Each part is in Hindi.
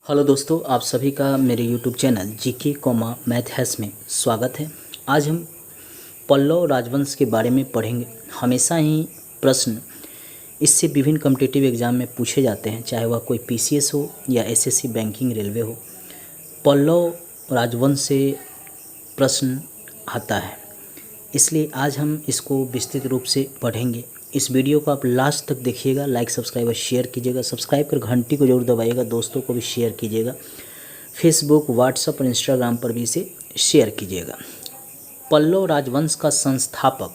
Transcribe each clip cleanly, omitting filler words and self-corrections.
हेलो दोस्तों, आप सभी का मेरे YouTube channel GK comma math हैस में स्वागत है। आज हम पल्लव राजवंश के बारे में पढ़ेंगे। हमेशा ही प्रश्न इससे विभिन्न कॉम्पिटिटिव एग्जाम में पूछे जाते हैं, चाहे वह कोई पीसीएस हो या एसएससी बैंकिंग रेलवे हो। पल्लव राजवंश से प्रश्न आता है, इसलिए आज हम इसको विस्तृत रूप से पढ़ेंगे। इस वीडियो को आप लास्ट तक देखिएगा, लाइक सब्सक्राइब और शेयर कीजिएगा। सब्सक्राइब कर घंटी को जरूर दबाइएगा, दोस्तों को भी शेयर कीजिएगा। फेसबुक, व्हाट्सएप और इंस्टाग्राम पर भी इसे शेयर कीजिएगा। पल्लव राजवंश का संस्थापक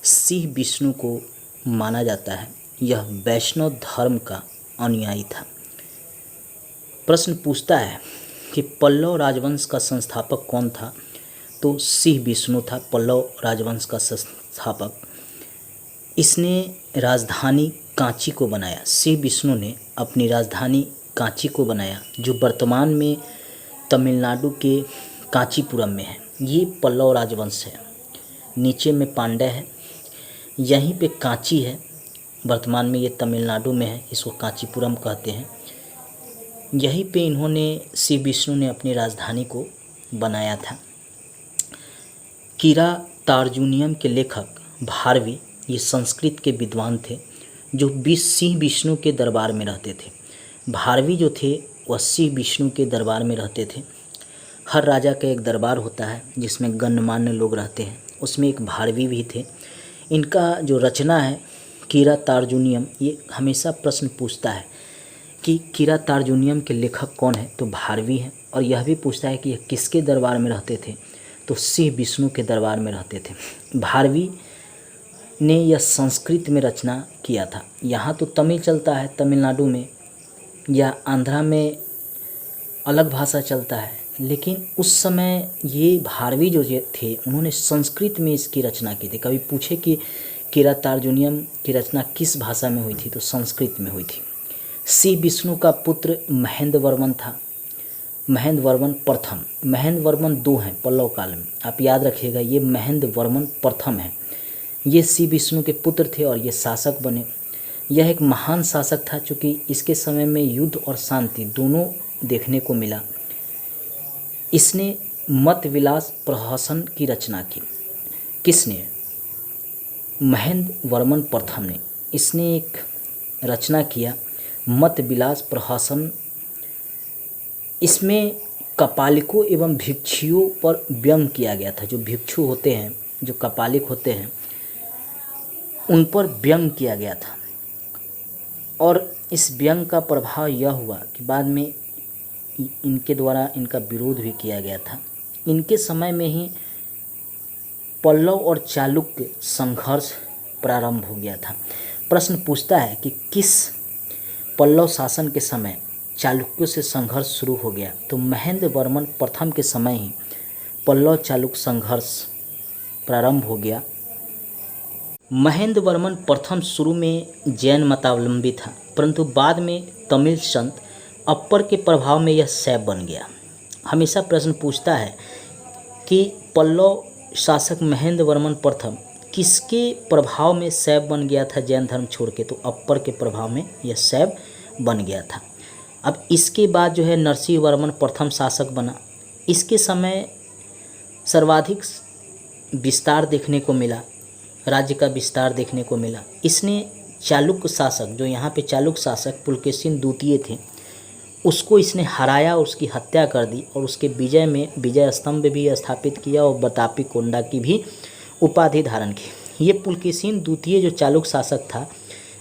सिंह विष्णु को माना जाता है। यह वैष्णव धर्म का अनुयायी था। प्रश्न पूछता है कि पल्लव राजवंश का संस्थापक कौन था, तो सिंह विष्णु था पल्लव राजवंश का संस्थापक। इसने राजधानी कांची को बनाया। सिंह विष्णु ने अपनी राजधानी कांची को बनाया, जो वर्तमान में तमिलनाडु के कांचीपुरम में है। ये पल्लव राजवंश है। नीचे में पांड्य है, यहीं पे कांची है, वर्तमान में ये तमिलनाडु में है, इसको कांचीपुरम कहते हैं। यहीं पे इन्होंने सिंह विष्णु ने अपनी राजधानी को बनाया था। किरातार्जुनीयम के लेखक भारवी ये संस्कृत के विद्वान थे, जो सिंह विष्णु के दरबार में रहते थे। भारवी जो थे वह सिंह विष्णु के दरबार में रहते थे। हर राजा का एक दरबार होता है जिसमें गणमान्य लोग रहते हैं, उसमें एक भारवी भी थे। इनका जो रचना है किरातार्जुनीयम, ये हमेशा प्रश्न पूछता है कि किरातार्जुनीयम के लेखक कौन है, तो भारवी है। और यह भी पूछता है कि यह किसके दरबार में रहते थे, तो सिंह विष्णु के दरबार में रहते थे। भारवी ने यह संस्कृत में रचना किया था। यहाँ तो तमिल चलता है तमिलनाडु में, या आंध्रा में अलग भाषा चलता है, लेकिन उस समय ये भारवी जो थे उन्होंने संस्कृत में इसकी रचना की थी। कभी पूछे कि किरातार्जुनीयम की रचना किस भाषा में हुई थी, तो संस्कृत में हुई थी। सिंह विष्णु का पुत्र महेंद्र वर्मन था, महेंद्र वर्मन प्रथम। महेंद्र वर्मन 2 हैं पल्लव काल में, आप याद रखिएगा, ये महेंद्र वर्मन प्रथम है। ये सिंह विष्णु के पुत्र थे और ये शासक बने। यह एक महान शासक था, चूँकि इसके समय में युद्ध और शांति दोनों देखने को मिला। इसने मत विलास प्रहसन की रचना की। किसने? महेंद्र वर्मन प्रथम ने। इसने एक रचना किया मत विलास प्रहसन। इसमें कपालिकों एवं भिक्षुओं पर व्यंग किया गया था। जो भिक्षु होते हैं, जो कपालिक होते हैं, उन पर व्यंग किया गया था। और इस व्यंग का प्रभाव यह हुआ कि बाद में इनके द्वारा इनका विरोध भी किया गया था। इनके समय में ही पल्लव और चालुक्य संघर्ष प्रारंभ हो गया था। प्रश्न पूछता है कि किस पल्लव शासन के समय चालुक्यों से संघर्ष शुरू हो गया, तो महेंद्र वर्मन प्रथम के समय ही पल्लव चालुक्य संघर्ष प्रारंभ हो गया। महेंद्र वर्मन प्रथम शुरू में जैन मतावलंबी था, परंतु बाद में तमिल संत अप्पर के प्रभाव में यह शैव बन गया। हमेशा प्रश्न पूछता है कि पल्लव शासक महेंद्र वर्मन प्रथम किसके प्रभाव में शैव बन गया था जैन धर्म छोड़ के, तो अप्पर के प्रभाव में यह शैव बन गया था। अब इसके बाद जो है नरसिंह वर्मन प्रथम शासक बना। इसके समय सर्वाधिक विस्तार देखने को मिला, राज्य का विस्तार देखने को मिला। इसने चालुक्य शासक, जो यहाँ पे चालुक्य शासक पुलकेशिन द्वितीय थे, उसको इसने हराया, उसकी हत्या कर दी और उसके विजय में विजय स्तंभ भी स्थापित किया और बतापी कोंडा की भी उपाधि धारण की। ये पुलकेशिन द्वितीय जो चालुक्य शासक था,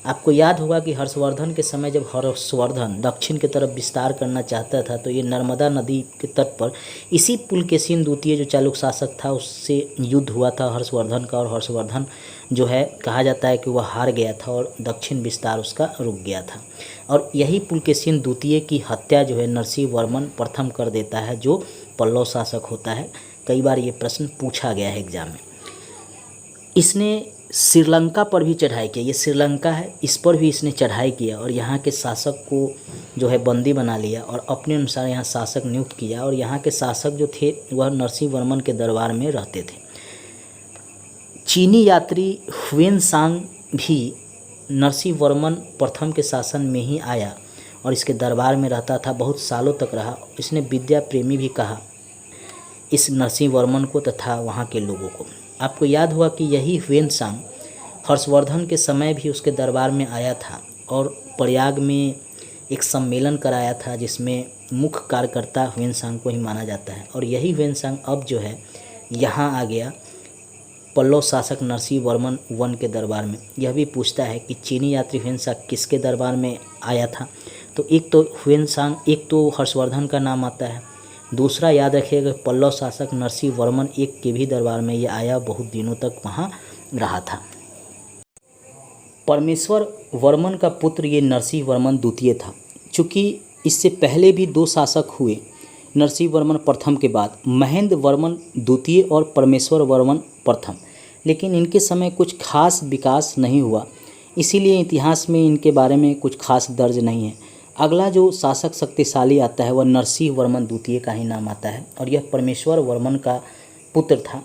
आपको याद होगा कि हर्षवर्धन के समय जब हर्षवर्धन दक्षिण की तरफ विस्तार करना चाहता था, तो ये नर्मदा नदी के तट पर इसी पुलकेशिन द्वितीय जो चालुक्य शासक था उससे युद्ध हुआ था हर्षवर्धन का। और हर्षवर्धन जो है कहा जाता है कि वह हार गया था और दक्षिण विस्तार उसका रुक गया था। और यही पुलकेशिन द्वितीय की हत्या जो है नरसिंह वर्मन प्रथम कर देता है, जो पल्लव शासक होता है। कई बार ये प्रश्न पूछा गया है एग्जाम में। इसने श्रीलंका पर भी चढ़ाई की। ये श्रीलंका है, इस पर भी इसने चढ़ाई किया और यहाँ के शासक को जो है बंदी बना लिया और अपने अनुसार यहाँ शासक नियुक्त किया। और यहाँ के शासक जो थे वह नरसिंह वर्मन के दरबार में रहते थे। चीनी यात्री हुएन सांग भी नरसिंह वर्मन प्रथम के शासन में ही आया और इसके दरबार में रहता था, बहुत सालों तक रहा। इसने विद्या प्रेमी भी कहा इस नरसिंह वर्मन को तथा वहाँ के लोगों को। आपको याद हुआ कि यही ह्वेनसांग हर्षवर्धन के समय भी उसके दरबार में आया था और प्रयाग में एक सम्मेलन कराया था जिसमें मुख्य कार्यकर्ता ह्वेनसांग को ही माना जाता है। और यही ह्वेनसांग अब जो है यहाँ आ गया पल्लव शासक नरसिंह वर्मन वन के दरबार में। यह भी पूछता है कि चीनी यात्री ह्वेनसांग किसके दरबार में आया था। तो एक तो ह्वेनसांग, एक तो हर्षवर्धन का नाम आता है, दूसरा याद रखिएगा पल्लव शासक नरसिंह वर्मन एक के भी दरबार में ये आया, बहुत दिनों तक वहाँ रहा था। परमेश्वर वर्मन का पुत्र ये नरसिंह वर्मन द्वितीय था। चूँकि इससे पहले भी 2 शासक हुए नरसिंह वर्मन प्रथम के बाद, महेंद्र वर्मन द्वितीय और परमेश्वर वर्मन प्रथम, लेकिन इनके समय कुछ खास विकास नहीं हुआ, इसीलिए इतिहास में इनके बारे में कुछ खास दर्ज नहीं है। अगला जो शासक शक्तिशाली आता है वह नरसिंह वर्मन द्वितीय का ही नाम आता है और यह परमेश्वर वर्मन का पुत्र था।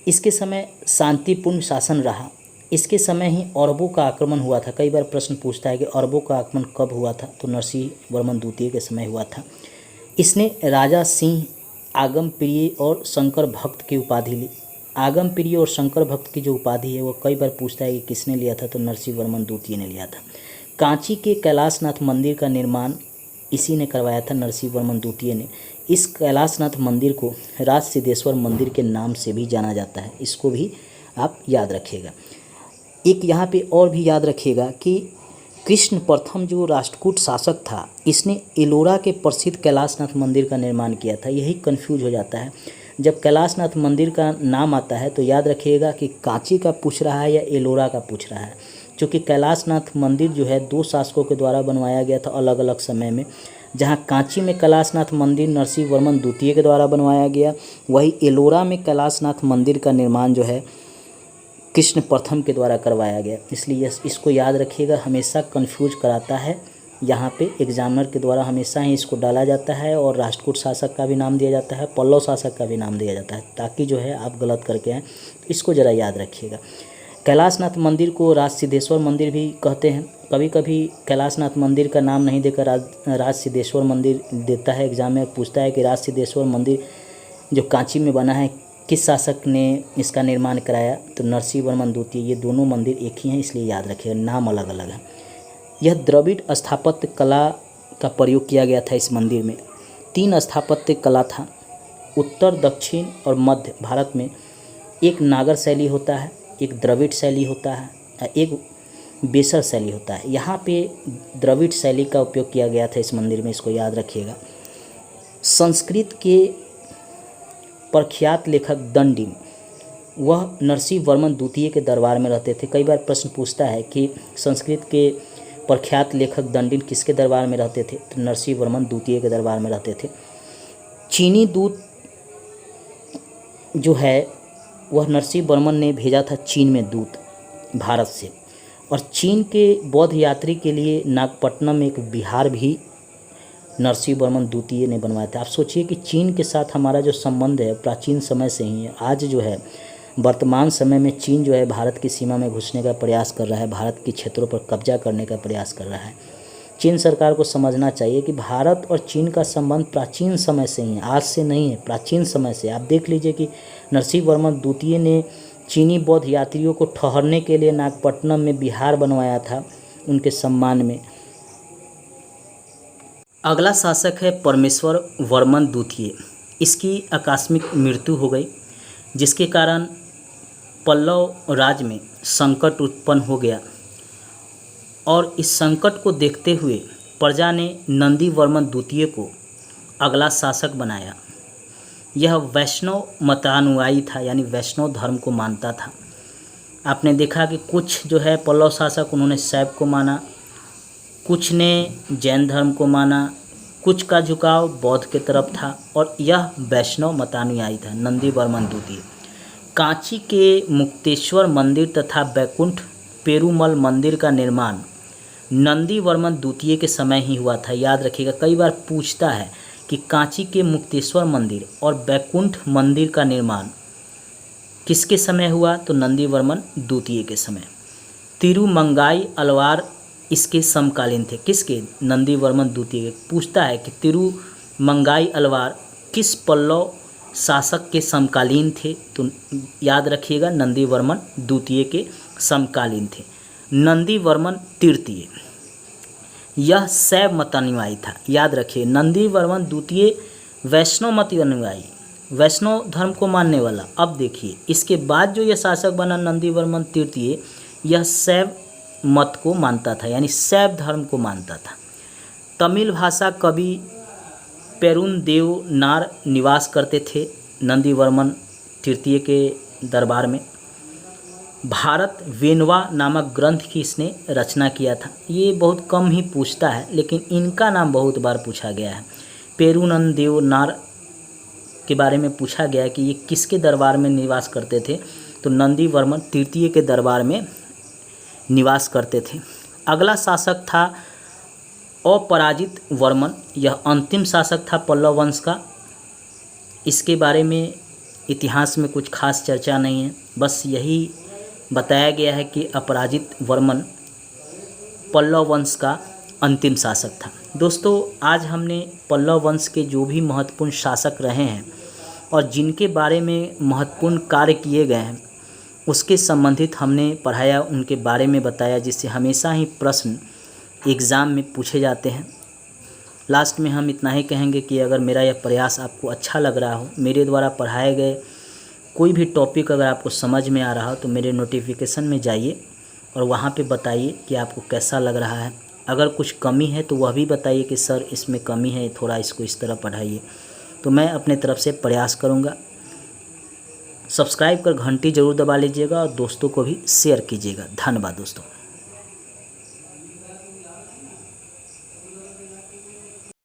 इसके समय शांतिपूर्ण शासन रहा। इसके समय ही अरबों का आक्रमण हुआ था। कई बार प्रश्न पूछता है कि अरबों का आक्रमण कब हुआ था, तो नरसिंह वर्मन द्वितीय के समय हुआ था। इसने राजा सिंह, आगम प्रिय और शंकर भक्त की उपाधि ली। आगम प्रिय और शंकर भक्त की जो उपाधि है वो कई बार पूछता है कि किसने लिया था, तो नरसिंह वर्मन द्वितीय ने लिया था। कांची के कैलाशनाथ मंदिर का निर्माण इसी ने करवाया था, नरसिंह वर्मन द्वितीय ने। इस कैलाशनाथ मंदिर को राज सिद्धेश्वर मंदिर के नाम से भी जाना जाता है, इसको भी आप याद रखिएगा। एक यहाँ पे और भी याद रखिएगा कि कृष्ण प्रथम जो राष्ट्रकूट शासक था, इसने एलोरा के प्रसिद्ध कैलाशनाथ मंदिर का निर्माण किया था। यही कन्फ्यूज हो जाता है, जब कैलाशनाथ मंदिर का नाम आता है तो याद रखिएगा कि कांची का पूछ रहा है या एलोरा का पूछ रहा है, क्योंकि कैलाशनाथ मंदिर जो है 2 शासकों के द्वारा बनवाया गया था अलग अलग समय में। जहाँ कांची में कैलाशनाथ मंदिर नरसिंह वर्मन द्वितीय के द्वारा बनवाया गया, वही एलोरा में कैलाशनाथ मंदिर का निर्माण जो है कृष्ण प्रथम के द्वारा करवाया गया। इसलिए इसको याद रखिएगा, हमेशा कंफ्यूज कराता है। यहाँ पे एग्जामिनर के द्वारा हमेशा ही इसको डाला जाता है और राष्ट्रकूट शासक का भी नाम दिया जाता है, पल्लव शासक का भी नाम दिया जाता है, ताकि जो है आप गलत करके आएँ। इसको ज़रा याद रखिएगा। कैलाशनाथ मंदिर को राज सिद्धेश्वर मंदिर भी कहते हैं। कभी कभी कैलाशनाथ मंदिर का नाम नहीं देकर राज सिद्धेश्वर मंदिर देता है। एग्जाम में पूछता है कि राज सिद्धेश्वर मंदिर जो कांची में बना है किस शासक ने इसका निर्माण कराया, तो नरसिंह वर्मन द्वितीय। ये दोनों मंदिर एक ही हैं, इसलिए याद रखिएगा, नाम अलग अलग है। यह द्रविड़ स्थापत्य कला का प्रयोग किया गया था। इस मंदिर में 3 स्थापत्य कला था। उत्तर, दक्षिण और मध्य भारत में एक नागर शैली होता है, एक द्रविड़ शैली होता है, एक बेसर शैली होता है। यहाँ पे द्रविड़ शैली का उपयोग किया गया था इस मंदिर में, इसको याद रखिएगा। संस्कृत के प्रख्यात लेखक दंडिन, वह नरसिंह वर्मन द्वितीय के दरबार में रहते थे। कई बार प्रश्न पूछता है कि संस्कृत के प्रख्यात लेखक दंडिन किसके दरबार में रहते थे, तो नरसिंह वर्मन द्वितीय के दरबार में रहते थे। चीनी दूत जो है वह नरसिंह वर्मन ने भेजा था चीन में दूत भारत से, और चीन के बौद्ध यात्री के लिए नागपट्टनम में एक विहार भी नरसिंह वर्मन द्वितीय ने बनवाया था। आप सोचिए कि चीन के साथ हमारा जो संबंध है प्राचीन समय से ही है। आज जो है वर्तमान समय में चीन जो है भारत की सीमा में घुसने का प्रयास कर रहा है, भारत के क्षेत्रों पर कब्जा करने का प्रयास कर रहा है। चीन सरकार को समझना चाहिए कि भारत और चीन का संबंध प्राचीन समय से ही है, आज से नहीं है, प्राचीन समय से। आप देख लीजिए कि नरसिंह वर्मन द्वितीय ने चीनी बौद्ध यात्रियों को ठहरने के लिए नागपट्टनम में विहार बनवाया था उनके सम्मान में। अगला शासक है परमेश्वर वर्मन द्वितीय। इसकी आकस्मिक मृत्यु हो गई, जिसके कारण पल्लव राज में संकट उत्पन्न हो गया, और इस संकट को देखते हुए प्रजा ने नंदी वर्मन द्वितीय को अगला शासक बनाया। यह वैष्णव मतानुयायी था, यानी वैष्णव धर्म को मानता था। आपने देखा कि कुछ जो है पल्लव शासक उन्होंने शैव को माना, कुछ ने जैन धर्म को माना, कुछ का झुकाव बौद्ध के तरफ था, और यह वैष्णव मतानुयायी था नंदी वर्मन द्वितीय। कांची के मुक्तेश्वर मंदिर तथा बैकुंठ पेरुमल मंदिर का निर्माण नंदी वर्मन द्वितीय के समय ही हुआ था। याद रखिएगा, कई बार पूछता है कि कांची के मुक्तेश्वर मंदिर और बैकुंठ मंदिर का निर्माण किसके समय हुआ, तो नंदी वर्मन द्वितीय के समय। तिरुमंगाई अलवार इसके समकालीन थे। किसके? नंदीवर्मन द्वितीय के। पूछता है कि तिरुमंगाई अलवार किस पल्लव शासक के समकालीन थे? तो याद रखिएगा नंदीवर्मन द्वितीय के समकालीन थे। नंदीवर्मन तृतीय यह शैव मत अनुयायी था। याद रखिए नंदीवर्मन द्वितीय वैष्णव मत अनुयायी, वैष्णव धर्म को मानने वाला। अब देखिए इसके बाद जो यह शासक बना नंदीवर्मन तृतीय, यह शैव मत को मानता था, यानी शैव धर्म को मानता था। तमिल भाषा कवि पेरुंदेवनार निवास करते थे नंदीवर्मन तृतीय के दरबार में। भारत वेनवा नामक ग्रंथ की इसने रचना किया था। ये बहुत कम ही पूछता है, लेकिन इनका नाम बहुत बार पूछा गया है। पेरुनंदेवनार के बारे में पूछा गया है कि ये किसके दरबार में निवास करते थे? तो नंदीवर्मन तृतीय के दरबार में निवास करते थे। अगला शासक था अपराजित वर्मन। यह अंतिम शासक था पल्लव वंश का। इसके बारे में इतिहास में कुछ खास चर्चा नहीं है, बस यही बताया गया है कि अपराजित वर्मन पल्लव वंश का अंतिम शासक था। दोस्तों आज हमने पल्लव वंश के जो भी महत्वपूर्ण शासक रहे हैं और जिनके बारे में महत्वपूर्ण कार्य किए गए हैं उसके संबंधित हमने पढ़ाया, उनके बारे में बताया, जिससे हमेशा ही प्रश्न एग्ज़ाम में पूछे जाते हैं। लास्ट में हम इतना ही कहेंगे कि अगर मेरा यह प्रयास आपको अच्छा लग रहा हो, मेरे द्वारा पढ़ाए गए कोई भी टॉपिक अगर आपको समझ में आ रहा हो, तो मेरे नोटिफिकेशन में जाइए और वहाँ पे बताइए कि आपको कैसा लग रहा है। अगर कुछ कमी है तो वह भी बताइए कि सर इसमें कमी है, थोड़ा इसको इस तरह पढ़ाइए, तो मैं अपने तरफ से प्रयास करूँगा। सब्सक्राइब कर घंटी ज़रूर दबा लीजिएगा और दोस्तों को भी शेयर कीजिएगा। धन्यवाद दोस्तों।